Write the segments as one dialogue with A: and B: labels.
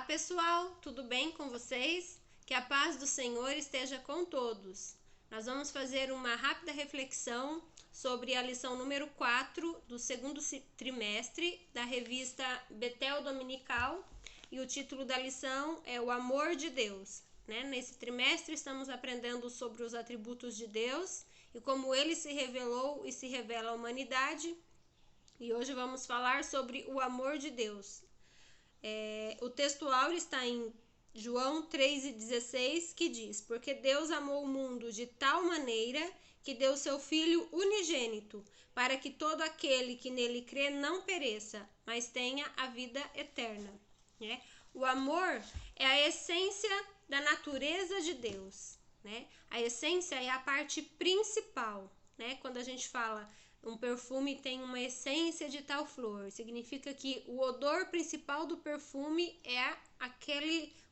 A: Pessoal, tudo bem com vocês? Que a paz do Senhor esteja com todos. Nós vamos fazer uma rápida reflexão sobre a lição número 4 do segundo trimestre da revista Betel Dominical, e o título da lição é O Amor de Deus. Nesse trimestre estamos aprendendo sobre os atributos de Deus e como ele se revelou e se revela à humanidade, e hoje vamos falar sobre o amor de Deus. O texto áureo está em João 3,16, que diz: Porque Deus amou o mundo de tal maneira que deu seu Filho unigênito, para que todo aquele que nele crê não pereça, mas tenha a vida eterna. O amor é a essência da natureza de Deus. A essência é a parte principal. Quando a gente fala um perfume tem uma essência de tal flor, significa que o odor principal do perfume é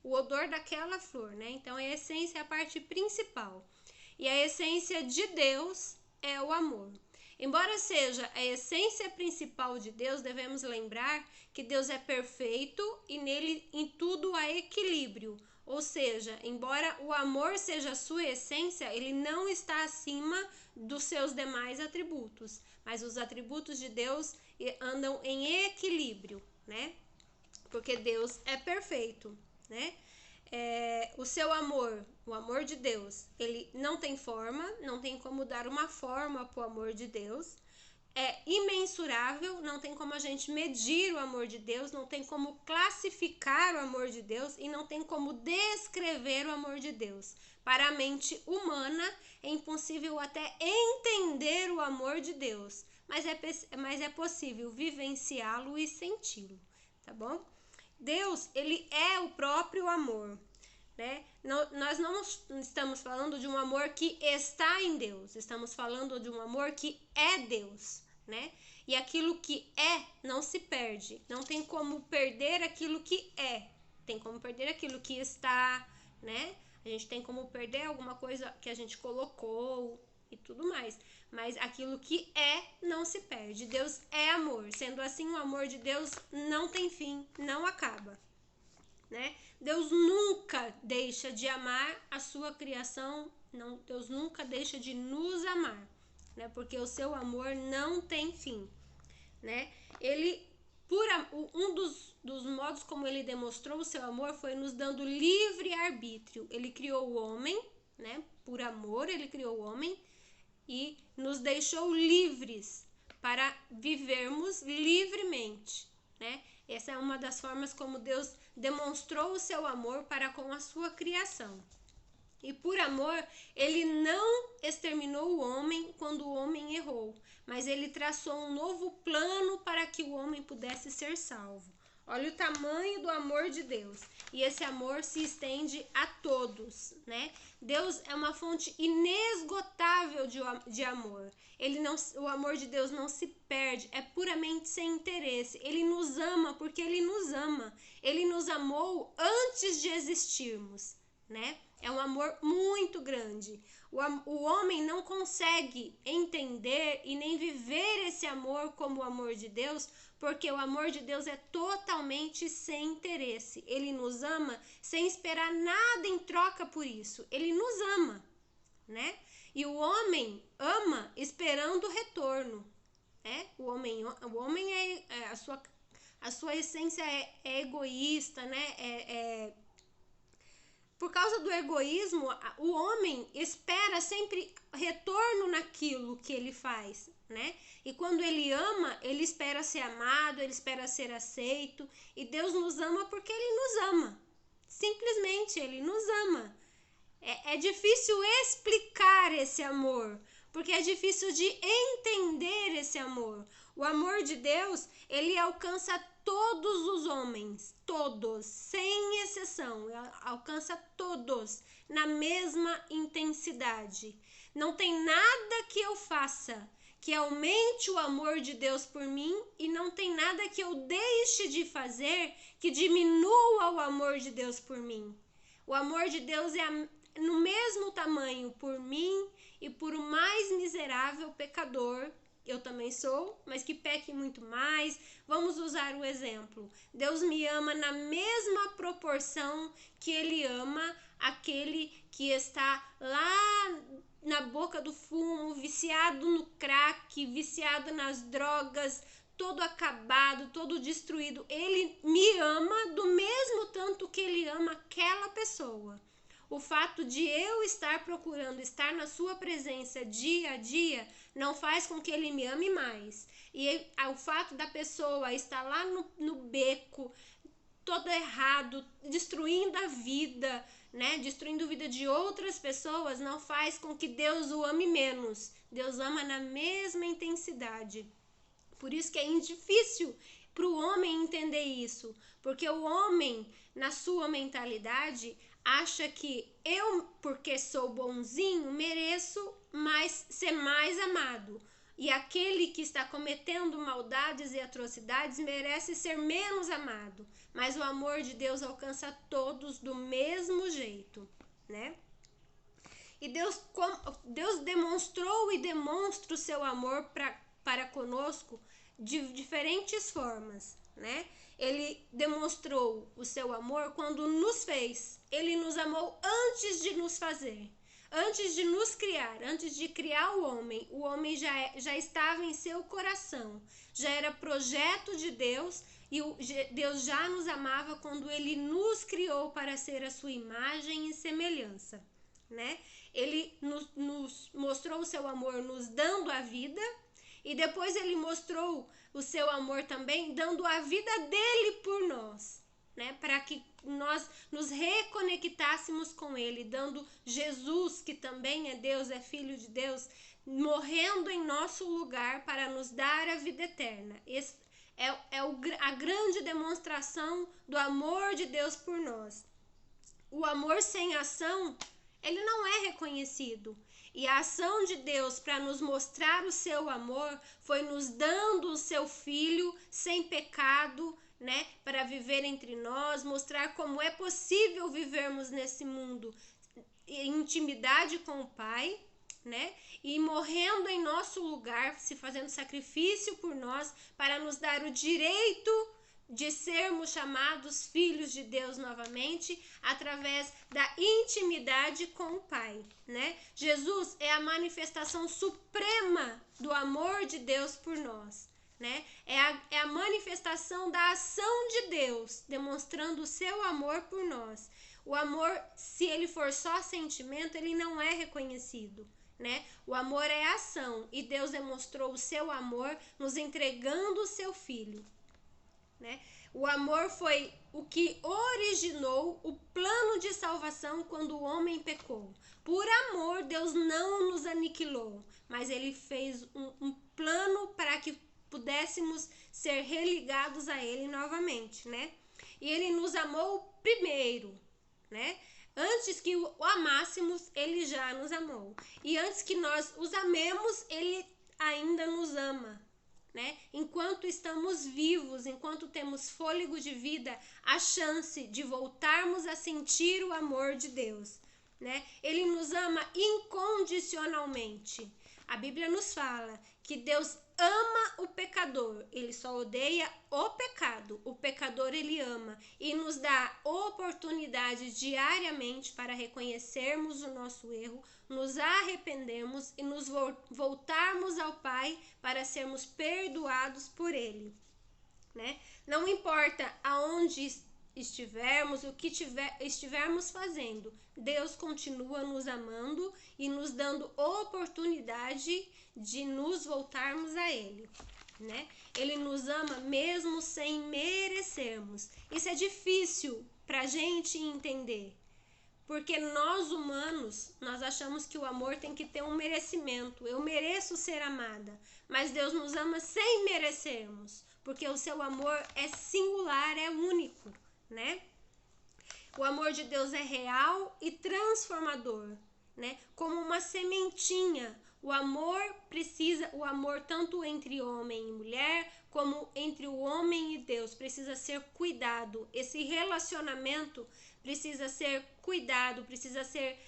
A: o odor daquela flor, Então a essência é a parte principal. E a essência de Deus é o amor. Embora seja a essência principal de Deus, devemos lembrar que Deus é perfeito e nele em tudo há equilíbrio. Ou seja, embora o amor seja a sua essência, ele não está acima dos seus demais atributos. Mas os atributos de Deus andam em equilíbrio, Porque Deus é perfeito, O seu amor, o amor de Deus, ele não tem forma, não tem como dar uma forma para o amor de Deus. É imensurável, não tem como a gente medir o amor de Deus, não tem como classificar o amor de Deus e não tem como descrever o amor de Deus. Para a mente humana é impossível até entender o amor de Deus, mas é possível vivenciá-lo e senti-lo, tá bom? Deus, ele é o próprio amor. Nós não estamos falando de um amor que está em Deus, estamos falando de um amor que é Deus, E aquilo que é não se perde, não tem como perder aquilo que é, tem como perder aquilo que está, A gente tem como perder alguma coisa que a gente colocou e tudo mais, mas aquilo que é não se perde. Deus é amor, sendo assim o amor de Deus não tem fim, não acaba. Deus nunca deixa de amar a sua criação, Deus nunca deixa de nos amar, Porque o seu amor não tem fim, Ele, um dos modos como ele demonstrou o seu amor foi nos dando livre arbítrio. Ele criou o homem, Por amor ele criou o homem e nos deixou livres para vivermos livremente, Essa é uma das formas como Deus demonstrou o seu amor para com a sua criação. E por amor, ele não exterminou o homem quando o homem errou, mas ele traçou um novo plano para que o homem pudesse ser salvo. Olha o tamanho do amor de Deus. E esse amor se estende a todos, Deus é uma fonte inesgotável de amor. O amor de Deus não se perde, é puramente sem interesse. Ele nos ama porque ele nos ama. Ele nos amou antes de existirmos, É um amor muito grande. O homem não consegue entender e nem viver esse amor como o amor de Deus, porque o amor de Deus é totalmente sem interesse. Ele nos ama sem esperar nada em troca por isso. Ele nos ama, E o homem ama esperando o retorno, O homem a sua essência é egoísta, Por causa do egoísmo, o homem espera sempre retorno naquilo que ele faz, E quando ele ama, ele espera ser amado, ele espera ser aceito. E Deus nos ama porque ele nos ama. Simplesmente, ele nos ama. É difícil explicar esse amor, porque é difícil de entender esse amor. O amor de Deus, ele alcança todos os homens, todos, sem exceção, alcança todos na mesma intensidade. Não tem nada que eu faça que aumente o amor de Deus por mim e não tem nada que eu deixe de fazer que diminua o amor de Deus por mim. O amor de Deus é no mesmo tamanho por mim e por o mais miserável pecador eu também sou, mas que peque muito mais. Vamos usar o exemplo. Deus me ama na mesma proporção que Ele ama aquele que está lá na boca do fumo, viciado no crack, viciado nas drogas, todo acabado, todo destruído. Ele me ama do mesmo tanto que Ele ama aquela pessoa. O fato de eu estar procurando estar na sua presença dia a dia não faz com que ele me ame mais. E o fato da pessoa estar lá no beco, todo errado, destruindo a vida, né? Destruindo a vida de outras pessoas, não faz com que Deus o ame menos. Deus ama na mesma intensidade. Por isso que é difícil para o homem entender isso. Porque o homem, na sua mentalidade, acha que eu, porque sou bonzinho, mereço ser mais amado. E aquele que está cometendo maldades e atrocidades merece ser menos amado. Mas o amor de Deus alcança todos do mesmo jeito, né? E Deus demonstrou e demonstra o seu amor para conosco de diferentes formas, né? Ele demonstrou o seu amor quando nos fez. Ele nos amou antes de nos fazer, antes de nos criar, antes de criar o homem. O homem já estava em seu coração, já era projeto de Deus, e Deus já nos amava quando Ele nos criou para ser a sua imagem e semelhança, né? Ele nos mostrou o seu amor nos dando a vida, e depois Ele mostrou o seu amor também dando a vida dele por nós, né? Para que nós nos reconectássemos com Ele, dando Jesus, que também é Deus, é Filho de Deus, morrendo em nosso lugar para nos dar a vida eterna. Esse é a grande demonstração do amor de Deus por nós. O amor sem ação, ele não é reconhecido. E a ação de Deus para nos mostrar o seu amor foi nos dando o seu Filho sem pecado, né, para viver entre nós, mostrar como é possível vivermos nesse mundo em intimidade com o Pai, né, e morrendo em nosso lugar, se fazendo sacrifício por nós, para nos dar o direito de sermos chamados filhos de Deus novamente, através da intimidade com o Pai, né? Jesus é a manifestação suprema do amor de Deus por nós, né? É a manifestação da ação de Deus, demonstrando o seu amor por nós. O amor, se ele for só sentimento, ele não é reconhecido, né? O amor é ação, e Deus demonstrou o seu amor nos entregando o seu Filho, né? O amor foi o que originou o plano de salvação quando o homem pecou. Por amor, Deus não nos aniquilou, mas Ele fez um plano para que pudéssemos ser religados a Ele novamente, né? E Ele nos amou primeiro, né? Antes que o amássemos, Ele já nos amou. E antes que nós os amemos, Ele ainda nos ama, né? Enquanto estamos vivos, enquanto temos fôlego de vida, a chance de voltarmos a sentir o amor de Deus, né? Ele nos ama incondicionalmente. A Bíblia nos fala que Deus ama o pecador, ele só odeia o pecado. O pecador ele ama e nos dá oportunidade diariamente para reconhecermos o nosso erro, nos arrependermos e nos voltarmos ao Pai para sermos perdoados por Ele, né? Não importa aonde estivermos, o que estivermos fazendo, Deus continua nos amando e nos dando oportunidade de nos voltarmos a Ele, né? Ele nos ama mesmo sem merecermos. Isso é difícil pra gente entender, porque nós humanos, nós achamos que o amor tem que ter um merecimento. Eu mereço ser amada, mas Deus nos ama sem merecermos, porque o seu amor é singular, é único, né? O amor de Deus é real e transformador, né? Como uma sementinha O amor tanto entre homem e mulher, como entre o homem e Deus, precisa ser cuidado. Esse relacionamento precisa ser cuidado, precisa ser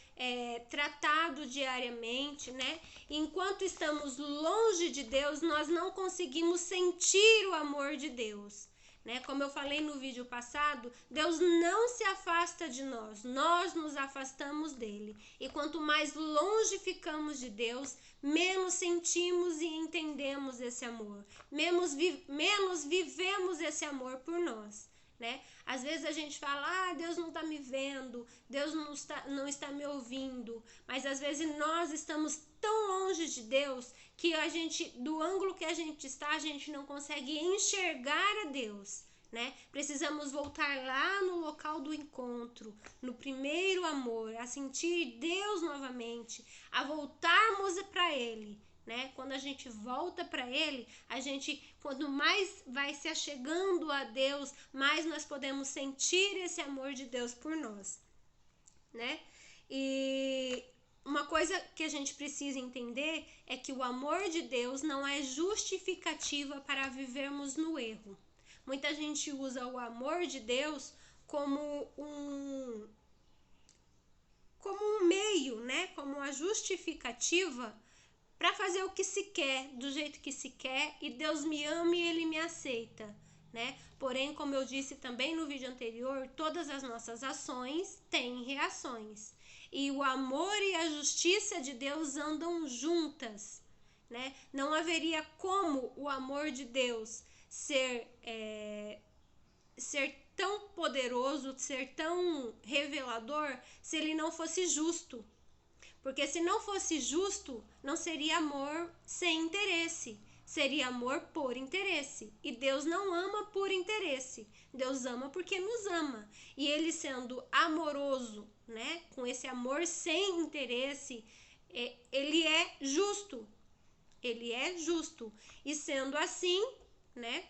A: tratado diariamente, né? Enquanto estamos longe de Deus, nós não conseguimos sentir o amor de Deus, né? Como eu falei no vídeo passado, Deus não se afasta de nós, nós nos afastamos dele. E quanto mais longe ficamos de Deus, menos sentimos e entendemos esse amor, menos vivemos esse amor por nós, né? Às vezes a gente fala, Deus não está me vendo, Deus não está me ouvindo, mas às vezes nós estamos tão longe de Deus que do ângulo que a gente está, a gente não consegue enxergar a Deus, né? Precisamos voltar lá no local do encontro, no primeiro amor, a sentir Deus novamente, a voltarmos para Ele, né? Quando a gente volta para Ele, quanto mais vai se achegando a Deus, mais nós podemos sentir esse amor de Deus por nós, né? E uma coisa que a gente precisa entender é que o amor de Deus não é justificativa para vivermos no erro. Muita gente usa o amor de Deus como um meio, né? Como uma justificativa para fazer o que se quer, do jeito que se quer, e Deus me ama e Ele me aceita, né? Porém, como eu disse também no vídeo anterior, todas as nossas ações têm reações. E o amor e a justiça de Deus andam juntas, né? Não haveria como o amor de Deus ser tão poderoso, ser tão revelador, se ele não fosse justo. Porque se não fosse justo, não seria amor sem interesse, seria amor por interesse. E Deus não ama por interesse, Deus ama porque nos ama. E Ele sendo amoroso, né, com esse amor sem interesse, Ele é justo. Ele é justo. E sendo assim, né,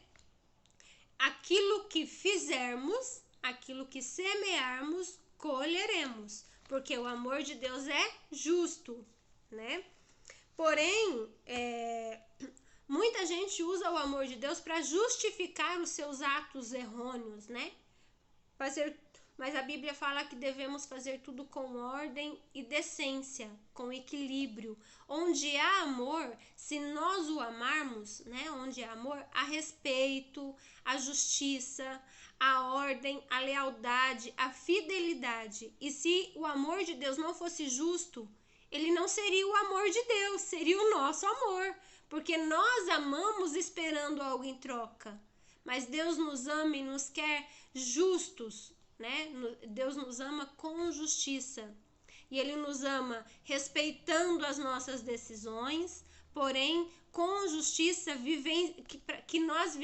A: aquilo que fizermos, aquilo que semearmos, colheremos. Porque o amor de Deus é justo, né? Porém, muita gente usa o amor de Deus para justificar os seus atos errôneos, né? Mas a Bíblia fala que devemos fazer tudo com ordem e decência, com equilíbrio. Onde há amor, se nós o amarmos, né? Onde há amor, há respeito, a justiça, a ordem, a lealdade, a fidelidade. E se o amor de Deus não fosse justo, ele não seria o amor de Deus, seria o nosso amor. Porque nós amamos esperando algo em troca. Mas Deus nos ama e nos quer justos, né? Deus nos ama com justiça. E Ele nos ama respeitando as nossas decisões, porém com justiça, que nós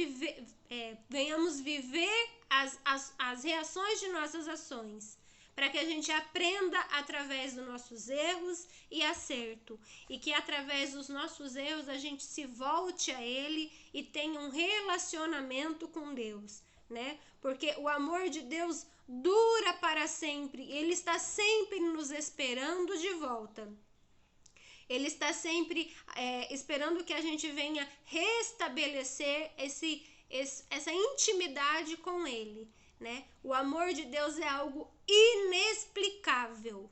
A: venhamos viver as reações de nossas ações, para que a gente aprenda através dos nossos erros e acerto, e que através dos nossos erros a gente se volte a Ele e tenha um relacionamento com Deus, né? Porque o amor de Deus dura para sempre, Ele está sempre nos esperando de volta. Ele está sempre esperando que a gente venha restabelecer essa intimidade com Ele, né? O amor de Deus é algo inexplicável,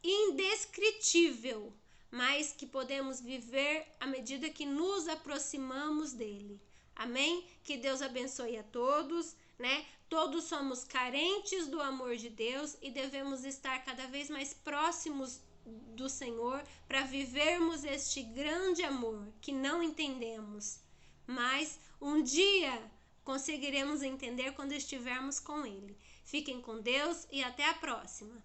A: indescritível, mas que podemos viver à medida que nos aproximamos dele. Amém? Que Deus abençoe a todos, né? Todos somos carentes do amor de Deus e devemos estar cada vez mais próximos do Senhor para vivermos este grande amor que não entendemos, mas um dia conseguiremos entender quando estivermos com Ele. Fiquem com Deus e até a próxima!